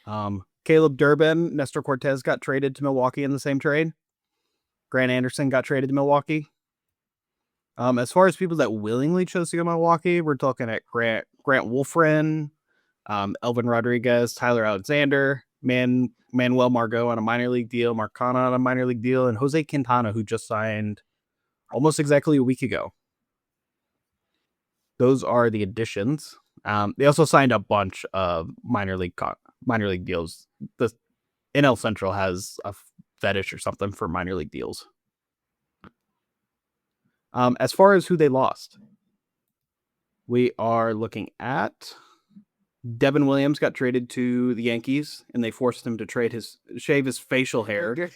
Caleb Durbin, Nestor Cortez got traded to Milwaukee in the same trade. Grant Anderson got traded to Milwaukee. As far as people that willingly chose to go to Milwaukee, we're talking at Grant Wolfren, Elvin Rodriguez, Tyler Alexander, Manuel Margot on a minor league deal, Marcana on a minor league deal, and Jose Quintana, who just signed almost exactly a week ago. Those are the additions. They also signed a bunch of minor league deals. The NL Central has a fetish or something for minor league deals. As far as who they lost, we are looking at Devin Williams got traded to the Yankees, and they forced him to shave his facial hair,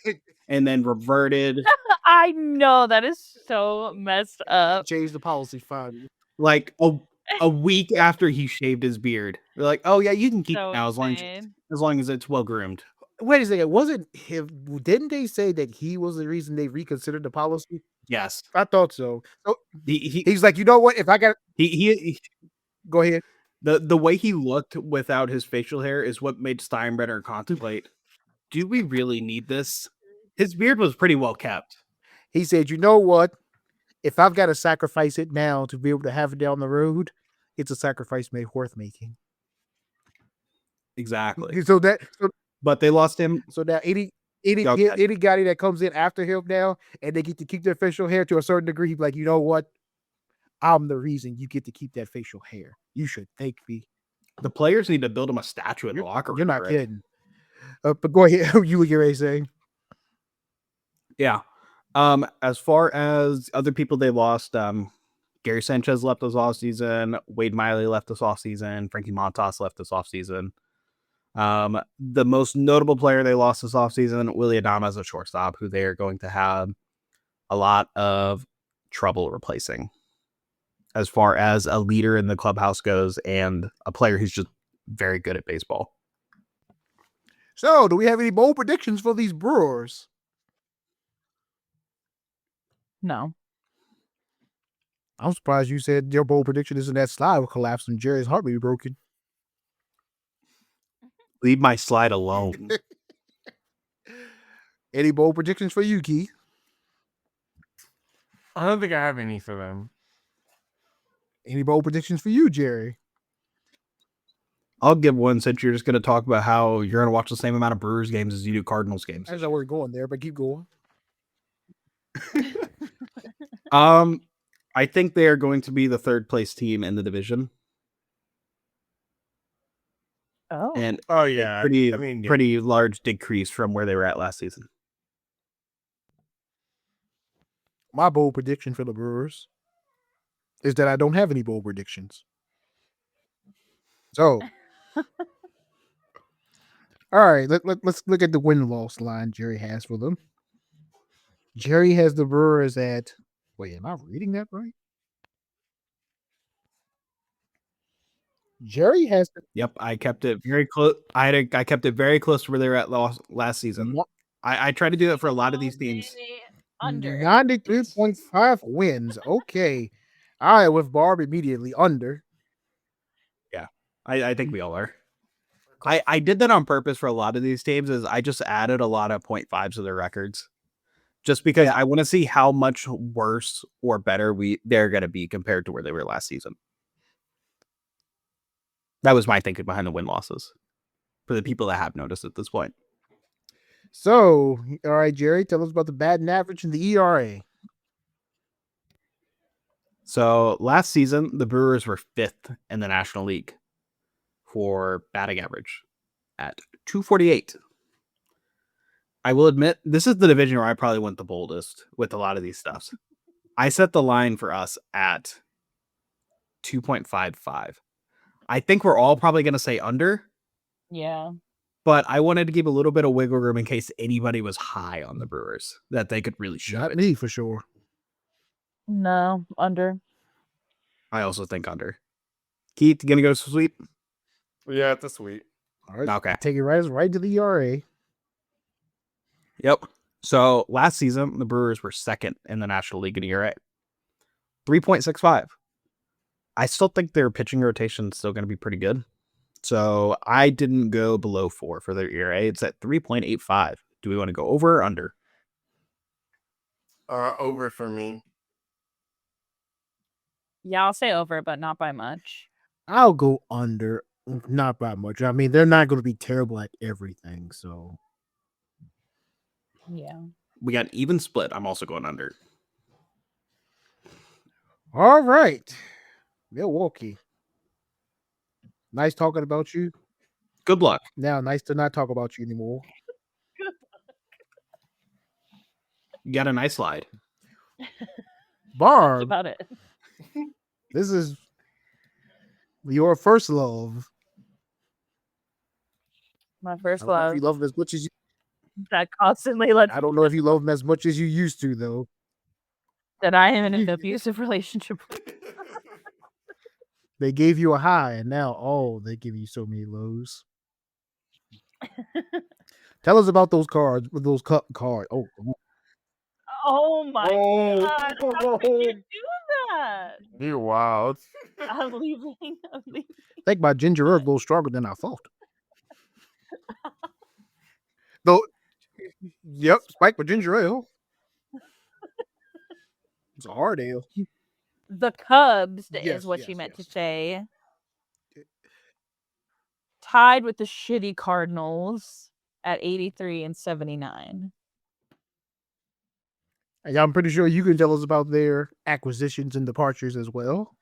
and then reverted. I know that is so messed up. Change the policy finally. Like a week after he shaved his beard. They're like, oh yeah, you can keep So it now as long as it's well groomed. Wait a second. Wasn't him? Didn't they say that he was the reason they reconsidered the policy? Yes. I thought so. So He he's like, you know what? If I got, he go ahead. the way he looked without his facial hair is what made Steinbrenner contemplate, do we really need this? His beard was pretty well kept. He said, you know what? If I've got to sacrifice it now to be able to have it down the road, it's a sacrifice worth making. Exactly. But they lost him. So now any Okay. guy that comes in after him now and they get to keep their facial hair to a certain degree, he's like, you know what? I'm the reason you get to keep that facial hair. You should thank me. The players need to build him a statue in the locker room. You're not right? kidding. But go ahead. You were already saying. Yeah. As far as other people they lost, Gary Sanchez left this offseason, Wade Miley left this offseason, Frankie Montas left this offseason. The most notable player they lost this offseason, Willie Adama, a shortstop, who they are going to have a lot of trouble replacing as far as a leader in the clubhouse goes and a player who's just very good at baseball. So, do we have any bold predictions for these Brewers? No. I'm surprised you said your bold prediction isn't that slide will collapse and Jerry's heart will be broken. Leave my slide alone. Any bold predictions for you, Keith? I don't think I have any for them. Any bold predictions for you, Jerry? I'll give one since you're just going to talk about how you're going to watch the same amount of Brewers games as you do Cardinals games. I know we're going there, but keep going. I think they are going to be the third place team in the division. Oh. And Oh yeah, pretty large decrease from where they were at last season. My bold prediction for the Brewers is that I don't have any bold predictions. So, all right, let's look at the win-loss line Jerry has for them. Jerry has the Brewers at. Wait, am I reading that right? Jerry has. Yep, I kept it very close. I kept it very close to where they were at last season. I try to do that for a lot of these teams. Under 93.5 wins. Okay. All right, with Barb immediately under. Yeah, I think we all are. I did that on purpose for a lot of these teams. Is I just added a lot of 0.5s to their records, just because I want to see how much worse or better they're going to be compared to where they were last season. That was my thinking behind the win losses for the people that have noticed at this point. So, all right, Jerry, tell us about the batting average and the ERA. So last season, the Brewers were 5th in the National League for batting average at 248. I will admit, this is the division where I probably went the boldest with a lot of these stuffs. I set the line for us at 2.55. I think we're all probably going to say under. Yeah. But I wanted to give a little bit of wiggle room in case anybody was high on the Brewers, that they could really show Not it. me, for sure. No, under. I also think under. Keith, you going to go sweep? Yeah, it's a sweep. All right. Okay. Take it right to the ERA. Yep. So last season, the Brewers were 2nd in the National League in ERA. 3.65. I still think their pitching rotation is still going to be pretty good. So I didn't go below 4 for their ERA. It's at 3.85. Do we want to go over or under? Over for me. Yeah, I'll say over, but not by much. I'll go under, not by much. I mean, they're not going to be terrible at everything, so. Yeah. We got even split. I'm also going under. All right. Milwaukee. Nice talking about you. Good luck. Now, nice to not talk about you anymore. You got a nice slide. That's Barb, about it. this is your first love. My first I don't know if love you love him as much as you. that constantly lets I don't know if you love him as much as you used to, though. that I am in an abusive relationship with. They gave you a high, and now, they give you so many lows. Tell us about those cards, those cup cards. Oh, Oh my Oh. god! How could you do that? You're wild. I'm leaving. I'm leaving. I think my ginger ale is a little stronger than I thought. Though, yep, spiked with ginger ale. It's a hard ale. The Cubs Yes, is what she yes, meant to yes. say. Tied with the shitty Cardinals at 83 and 79. And I'm pretty sure you can tell us about their acquisitions and departures as well.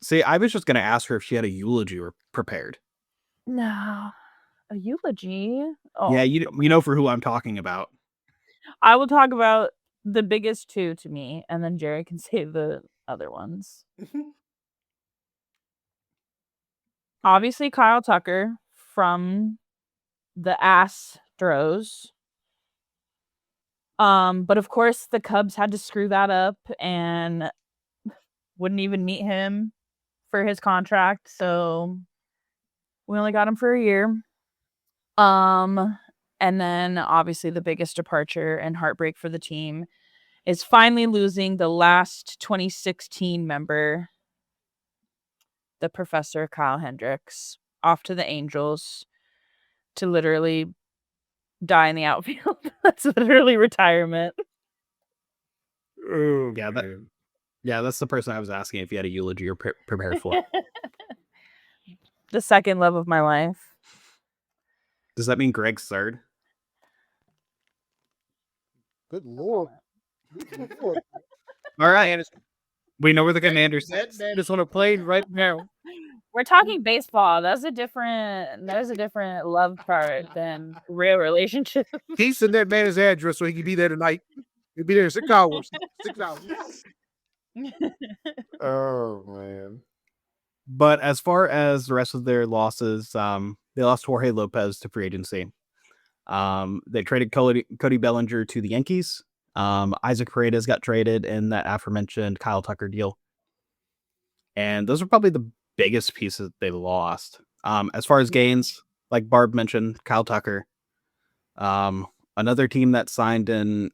See, I was just going to ask her if she had a eulogy prepared. No. A eulogy? Oh. Yeah, you know for who I'm talking about. I will talk about the biggest two to me, and then Jerry can say the other ones. Obviously, Kyle Tucker from the Astros. But of course, the Cubs had to screw that up and wouldn't even meet him for his contract, so we only got him for a year. And then obviously the biggest departure and heartbreak for the team is finally losing the last 2016 member, the Professor Kyle Hendricks, off to the Angels to literally die in the outfield. That's literally retirement. Oh, Yeah, Yeah, that's the person I was asking if you had a eulogy or prepared for. The second love of my life. Does that mean Greg's third? Good lord. All right. We know where the Commanders That man is on a plane right now. We're talking baseball. There's a different love part than real relationship. He sent that man his address so he could be there tonight. He'll be there in 6 hours. 6 hours. Oh man. But as far as the rest of their losses, they lost Jorge Lopez to free agency. They traded Cody Bellinger to the Yankees. Isaac Paredes got traded in that aforementioned Kyle Tucker deal. And those are probably the biggest pieces they lost. As far as gains, like Barb mentioned, Kyle Tucker. Another team that signed an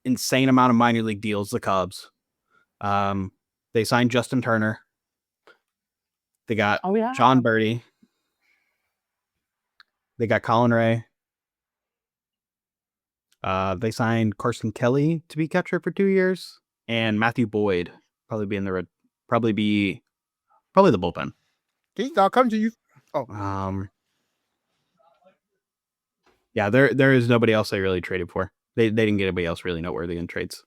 insane amount of minor league deals, the Cubs. They signed Justin Turner. They got John Birdie. They got Colin Ray. They signed Carson Kelly to be catcher for 2 years, and Matthew Boyd probably the bullpen. Keith, I'll come to you. Yeah, there is nobody else they really traded for. They didn't get anybody else really noteworthy in trades.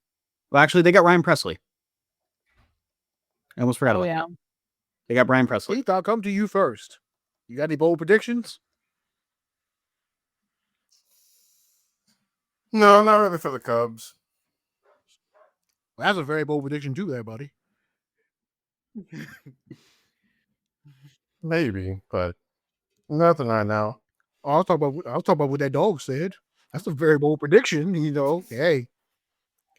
Well, actually, they got Ryan Presley. I almost forgot about that. They got Brian Presley. Keith, I'll come to you first. You got any bold predictions? No, not really for the Cubs. Well, that's a very bold prediction too, there, buddy. Maybe, but nothing right now. Oh, I was talking about what that dog said. That's a very bold prediction. You know, hey,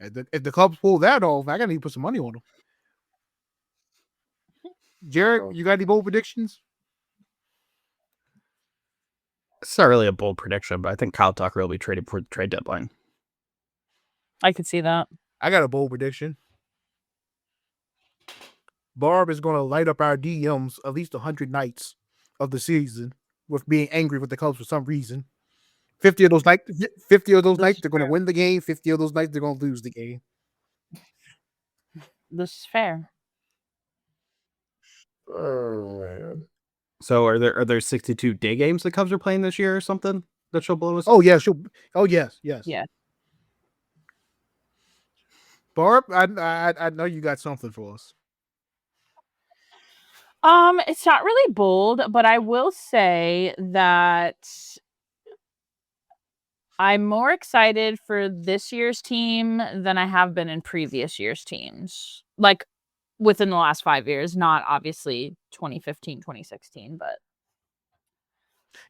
if the Cubs pull that off, I gotta need to put some money on them. Jared, you got any bold predictions? It's not really a bold prediction, but I think Kyle Tucker will be traded before the trade deadline. I could see that. I got a bold prediction. Barb is going to light up our DMs at least 100 nights of the season with being angry with the Cubs for some reason. 50 of those nights, they're going to win the game. 50 of those nights, they're going to lose the game. This is fair. Oh man. So are there 62 day games the Cubs are playing this year or something that she'll blow us? Oh yeah, yes. Yeah. Barb, I know you got something for us. It's not really bold, but I will say that I'm more excited for this year's team than I have been in previous year's teams. Like within the last 5 years, not obviously 2015, 2016, but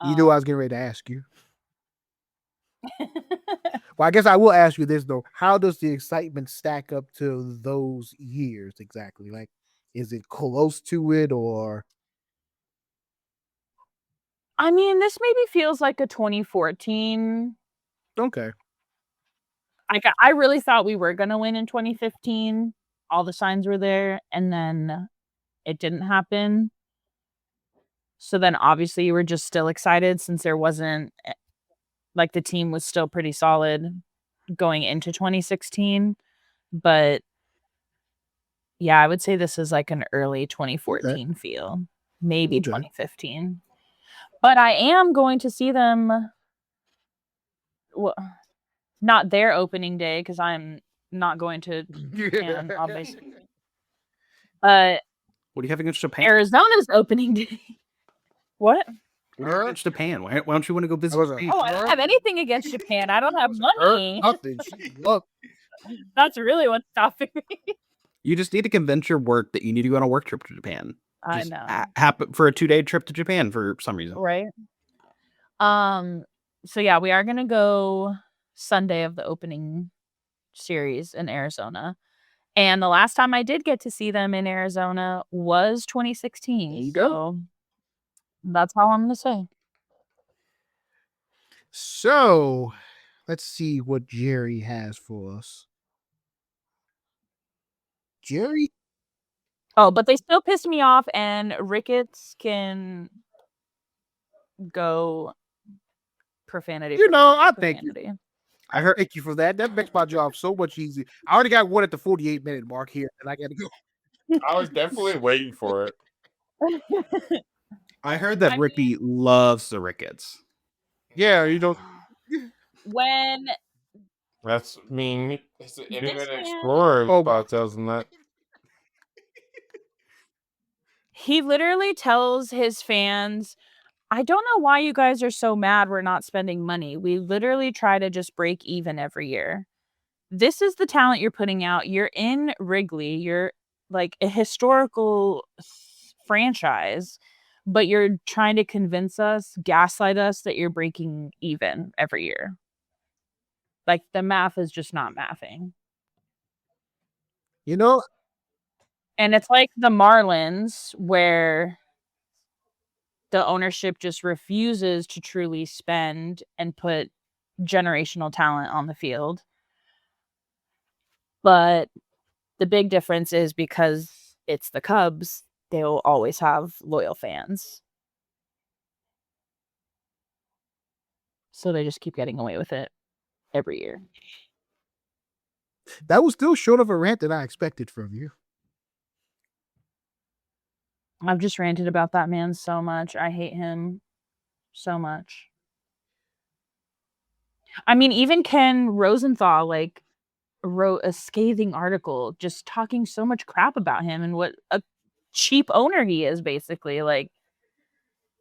You knew I was getting ready to ask you. Well, I guess I will ask you this though. How does the excitement stack up to those years exactly? Like, is it close to it or? I mean, this maybe feels like a 2014. Okay. I really thought we were going to win in 2015. All the signs were there, and then it didn't happen. So then obviously you were just still excited since there wasn't, like, the team was still pretty solid going into 2016. But yeah, I would say this is like an early 2014 feel, maybe 2015. But I am going to see them. Well, not their opening day because I'm not going to Japan, obviously. But what do you have against Japan? Arizona's opening day. What? What do you have against Japan? Why don't you want to go visit? I don't have anything against Japan. I don't have money. Nothing. Look, that's really what's stopping me. You just need to convince your work that you need to go on a work trip to Japan. I know. Happen for a 2-day trip to Japan for some reason. Right. So yeah, we are gonna go Sunday of the opening series in Arizona. And the last time I did get to see them in Arizona was 2016. There you go. So that's all I'm gonna say. So let's see what Jerry has for us. Jerry? Oh, but they still pissed me off, and Ricketts can go profanity. You know, I think I heard Thank you for that. That makes my job so much easier. I already got one at the 48-minute mark here, and I got to go. I was definitely waiting for it. I heard that I Ricky loves the Ricketts. Yeah, you know. when That's mean. It's the Internet man- Explorer Oh, spot tells them that. he literally tells his fans, I don't know why you guys are so mad we're not spending money. We literally try to just break even every year. This is the talent you're putting out. You're in Wrigley. You're like a historical franchise, but you're trying to convince us, gaslight us that you're breaking even every year. Like the math is just not mathing. you know, And it's like the Marlins where the ownership just refuses to truly spend and put generational talent on the field. But the big difference is because it's the Cubs, they'll always have loyal fans. So they just keep getting away with it every year. that was still short of a rant than I expected from you. I've just ranted about that man so much. I hate him so much. I mean, even Ken Rosenthal like wrote a scathing article just talking so much crap about him and what a cheap owner he is, basically. Like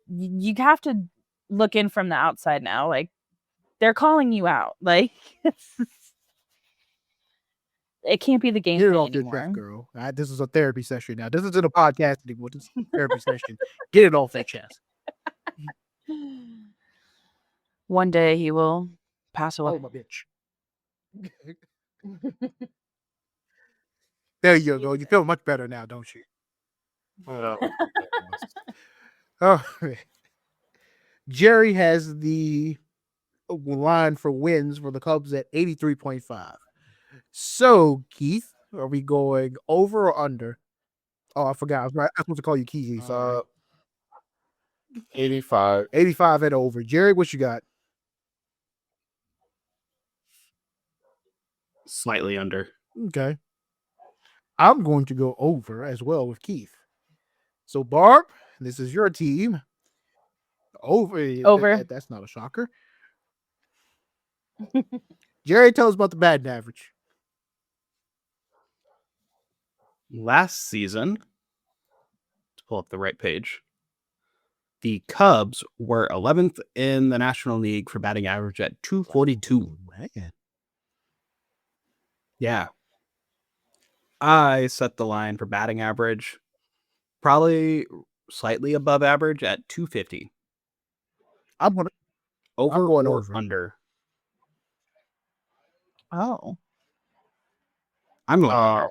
you have to look in from the outside now. Like they're calling you out. Like it can't be the game Get it plan off your anymore. chest, girl. This is a therapy session now. This isn't a podcast anymore. This is a therapy session. Get it off your chest. One day he will pass away. Oh, my bitch. There you go. You feel much better now, don't you? Well, Oh, Jerry has the line for wins for the Cubs at 83.5. So, Keith, are we going over or under? Oh, I forgot. I was supposed to call you Keith. 85. 85 and over. Jerry, what you got? Slightly under. Okay. I'm going to go over as well with Keith. So, Barb, this is your team. Over. That's not a shocker. Jerry, tell us about the batting average. Last season, to pull up the right page, the Cubs were 11th in the National League for batting average at 242. Man. Yeah. I set the line for batting average probably slightly above average at 250. I'm going Over going or over. under? Oh. I'm going under.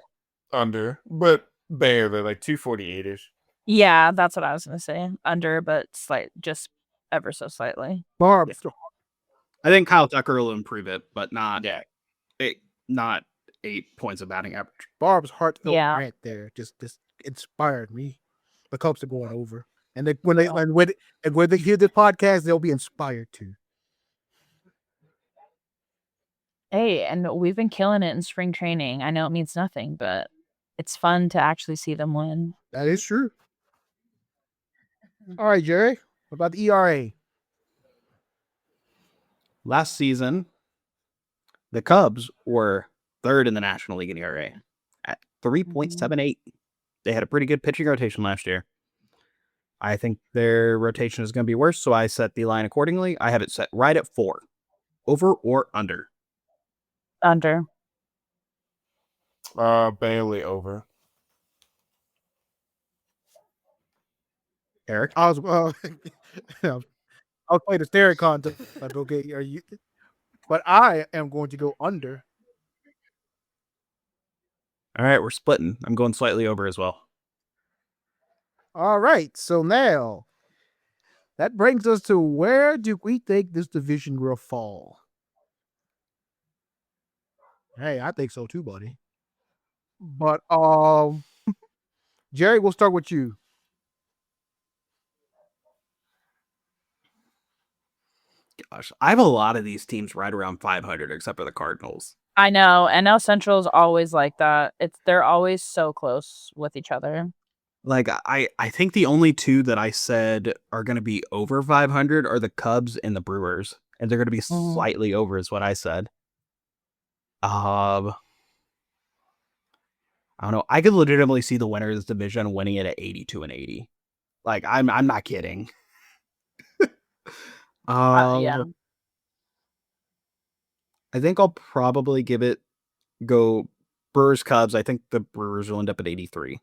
Under, but barely, like 248-ish. Yeah, that's what I was gonna say. Under, but just ever so slightly. Barb. Yeah. I think Kyle Tucker will improve it, but not Yeah. not 8 points of batting average. Barb's heartfelt Yeah. rant there just inspired me. The Cubs are going over, and when they hear this podcast, they'll be inspired too. Hey, and we've been killing it in spring training. I know it means nothing, but it's fun to actually see them win. That is true. All right, Jerry. What about the ERA? Last season, the Cubs were third in the National League in ERA at 3.78. They had a pretty good pitching rotation last year. I think their rotation is going to be worse, so I set the line accordingly. I have it set right at 4. Over or under? Under. Barely over. Eric? I was I'll play the stereo contest. Like, okay, are you? But I am going to go under. All right, we're splitting. I'm going slightly over as well. All right. So now that brings us to where do we think this division will fall? Hey, I think so too, buddy. But Jerry, we'll start with you. gosh. I have a lot of these teams right around 500, except for the Cardinals. I know. NL Central is always like that. They're always so close with each other. Like, I think the only two that I said are going to be over 500 are the Cubs and the Brewers. And they're going to be slightly over is what I said. I don't know. I could legitimately see the winner of this division winning it at 82 and 80. Like, I'm not kidding. Yeah. I think I'll probably go Brewers Cubs. I think the Brewers will end up at 83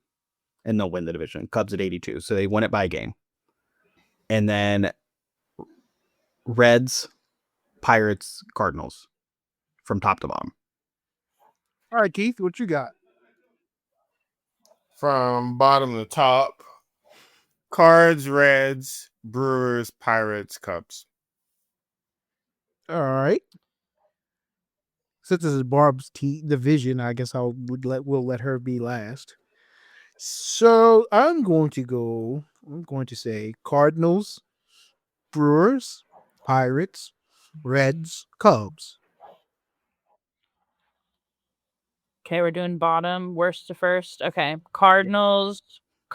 and they'll win the division. Cubs at 82. So they win it by a game. And then Reds, Pirates, Cardinals from top to bottom. All right, Keith, what you got? From bottom to top, Cards, Reds, Brewers, Pirates, Cubs. All right. Since this is Barb's division, I guess we'll let her be last. So I'm going to say Cardinals, Brewers, Pirates, Reds, Cubs. Okay, we're doing bottom, worst to first. Okay, Cardinals,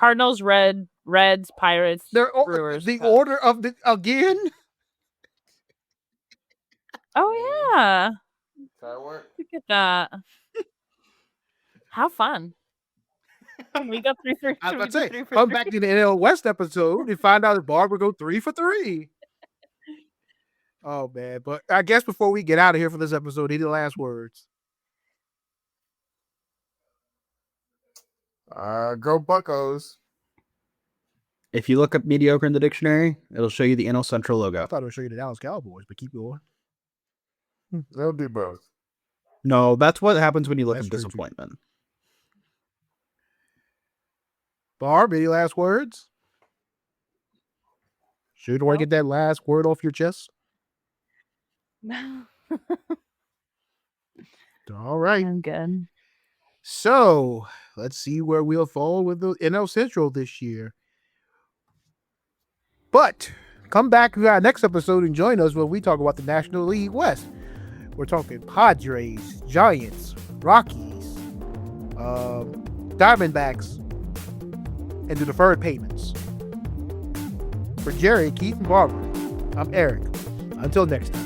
Reds, Pirates, Brewers. The Cubs. order of the again. Oh yeah, Firework. look at that. How fun! We got 3 for. I was we about to did say, 3 for come 3. back to the NL West episode and find out if Barb will go 3 for 3. Oh man! But I guess before we get out of here for this episode, any last words? Go Buccos. If you look up mediocre in the dictionary, it'll show you the NL Central I logo. thought it would show you the Dallas Cowboys, but keep going. They'll do both. No, that's what happens when you look That's at true, too. disappointment. Barb, any last words? Sure, you want to get that last word off your chest? All right. I'm good. So let's see where we'll fall with the NL Central this year. But come back to our next episode and join us when we talk about the National League West. We're talking Padres, Giants, Rockies, Diamondbacks, and the deferred payments. For Jerry, Keith, and Barbara, I'm Eric. Until next time.